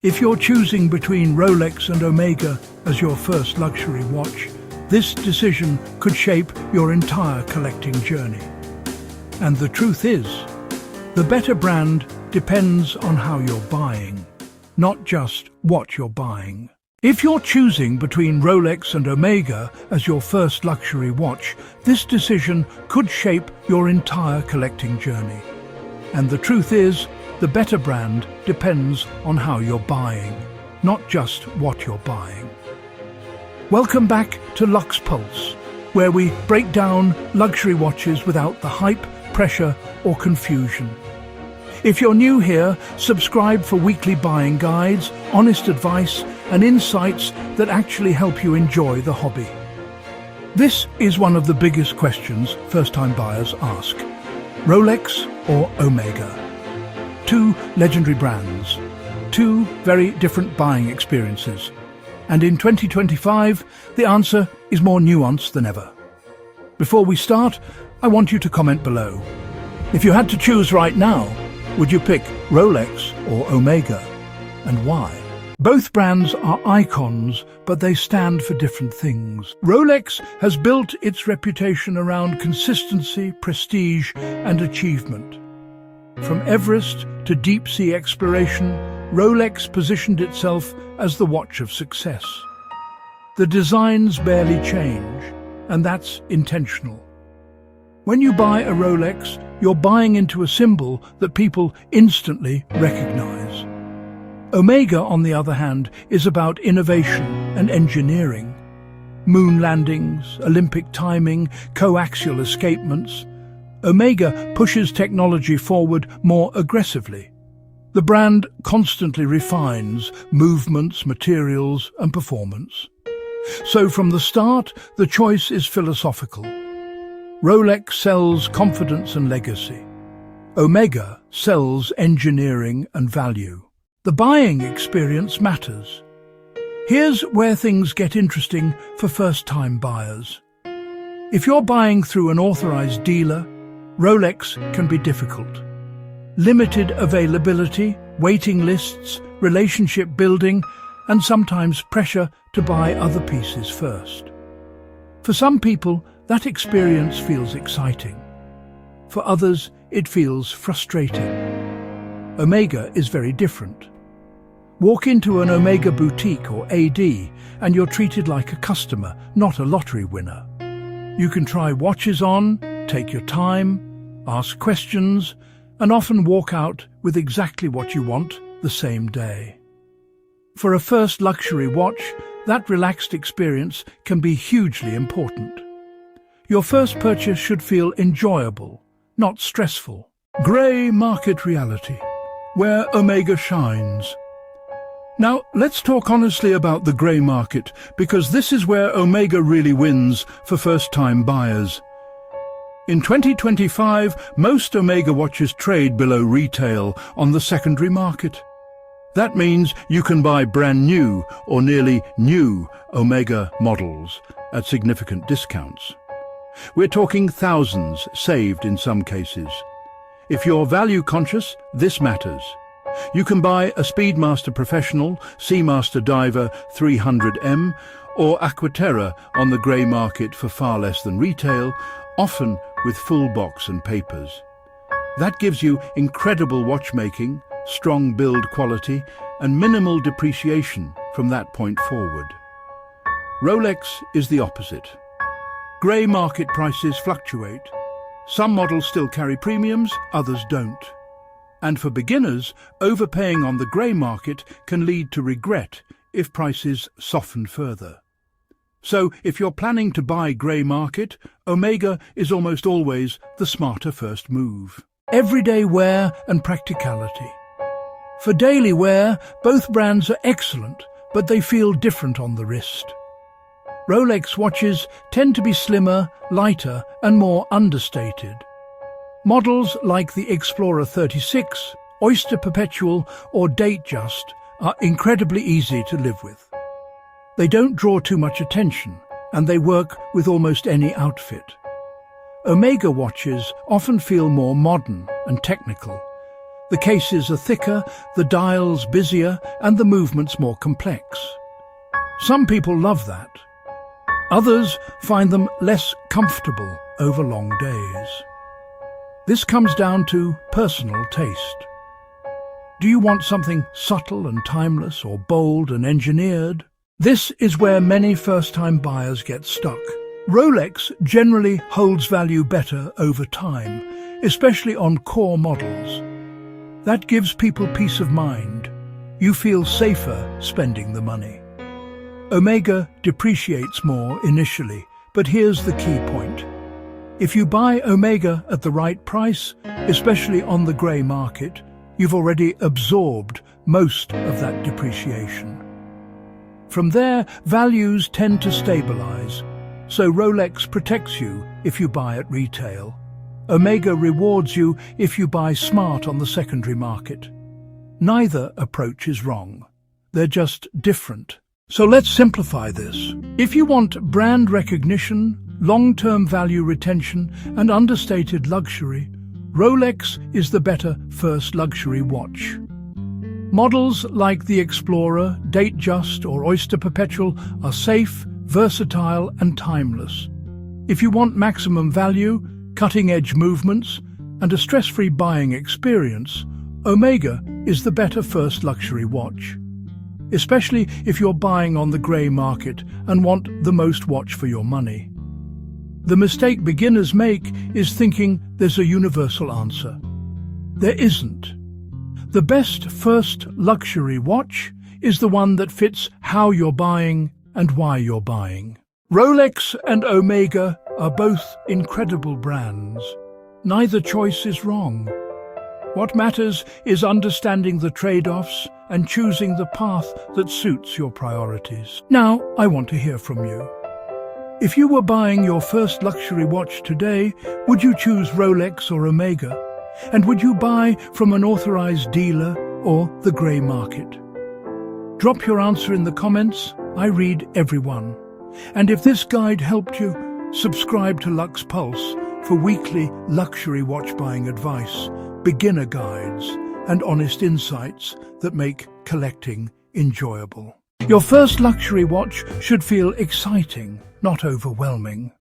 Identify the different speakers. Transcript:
Speaker 1: If you're choosing between Rolex and Omega as your first luxury watch, this decision could shape your entire collecting journey. And the truth is, the better brand depends on how you're buying, not just what you're buying. If you're choosing between Rolex and Omega as your first luxury watch, this decision could shape your entire collecting journey. And the truth is, the better brand depends on how you're buying, not just what you're buying. Welcome back to LuxePulse, where we break down luxury watches without the hype, pressure, or confusion. If you're new here, subscribe for weekly buying guides, honest advice, and insights that actually help you enjoy the hobby. This is one of the biggest questions first-time buyers ask. Rolex or Omega? Two legendary brands, two very different buying experiences. And in 2025, the answer is more nuanced than ever. Before we start, I want you to comment below. If you had to choose right now, would you pick Rolex or Omega, and why? Both brands are icons, but they stand for different things. Rolex has built its reputation around consistency, prestige, and achievement. From Everest to deep-sea exploration, Rolex positioned itself as the watch of success. The designs barely change, and that's intentional. When you buy a Rolex, you're buying into a symbol that people instantly recognize. Omega, on the other hand, is about innovation and engineering. Moon landings, Olympic timing, coaxial escapements. Omega pushes technology forward more aggressively. The brand constantly refines movements, materials, and performance. So from the start, the choice is philosophical. Rolex sells confidence and legacy. Omega sells engineering and value. The buying experience matters. Here's where things get interesting for first-time buyers. If you're buying through an authorized dealer, Rolex can be difficult. Limited availability, waiting lists, relationship building, and sometimes pressure to buy other pieces first. For some people, that experience feels exciting. For others, it feels frustrating. Omega is very different. Walk into an Omega boutique or AD, and you're treated like a customer, not a lottery winner. You can try watches on, take your time, ask questions, and often walk out with exactly what you want the same day. For a first luxury watch, that relaxed experience can be hugely important. Your first purchase should feel enjoyable, not stressful. Grey market reality, where Omega shines. Now, let's talk honestly about the grey market, because this is where Omega really wins for first-time buyers. In 2025, most Omega watches trade below retail on the secondary market. That means you can buy brand new or nearly new Omega models at significant discounts. We're talking thousands saved in some cases. If you're value conscious, this matters. You can buy a Speedmaster Professional, Seamaster Diver 300M or Aqua Terra on the grey market for far less than retail, often with full box and papers. That gives you incredible watchmaking, strong build quality, and minimal depreciation from that point forward. Rolex is the opposite. Grey market prices fluctuate. Some models still carry premiums, others don't. And for beginners, overpaying on the grey market can lead to regret if prices soften further. So if you're planning to buy grey market, Omega is almost always the smarter first move. Everyday wear and practicality. For daily wear, both brands are excellent, but they feel different on the wrist. Rolex watches tend to be slimmer, lighter, and more understated. Models like the Explorer 36, Oyster Perpetual, or Datejust are incredibly easy to live with. They don't draw too much attention, and they work with almost any outfit. Omega watches often feel more modern and technical. The cases are thicker, the dials busier, and the movements more complex. Some people love that. Others find them less comfortable over long days. This comes down to personal taste. Do you want something subtle and timeless, or bold and engineered? This is where many first-time buyers get stuck. Rolex generally holds value better over time, especially on core models. That gives people peace of mind. You feel safer spending the money. Omega depreciates more initially, but here's the key point. If you buy Omega at the right price, especially on the grey market, you've already absorbed most of that depreciation. From there, values tend to stabilize, so Rolex protects you if you buy at retail. Omega rewards you if you buy smart on the secondary market. Neither approach is wrong. They're just different. So let's simplify this. If you want brand recognition, long-term value retention, and understated luxury, Rolex is the better first luxury watch. Models like the Explorer, Datejust, or Oyster Perpetual are safe, versatile, and timeless. If you want maximum value, cutting-edge movements, and a stress-free buying experience, Omega is the better first luxury watch. Especially if you're buying on the grey market and want the most watch for your money. The mistake beginners make is thinking there's a universal answer. There isn't. The best first luxury watch is the one that fits how you're buying and why you're buying. Rolex and Omega are both incredible brands. Neither choice is wrong. What matters is understanding the trade-offs and choosing the path that suits your priorities. Now, I want to hear from you. If you were buying your first luxury watch today, would you choose Rolex or Omega? And would you buy from an authorized dealer or the grey market? Drop your answer in the comments. I read every one. And if this guide helped you, subscribe to LuxePulse for weekly luxury watch buying advice, beginner guides, and honest insights that make collecting enjoyable. Your first luxury watch should feel exciting, not overwhelming.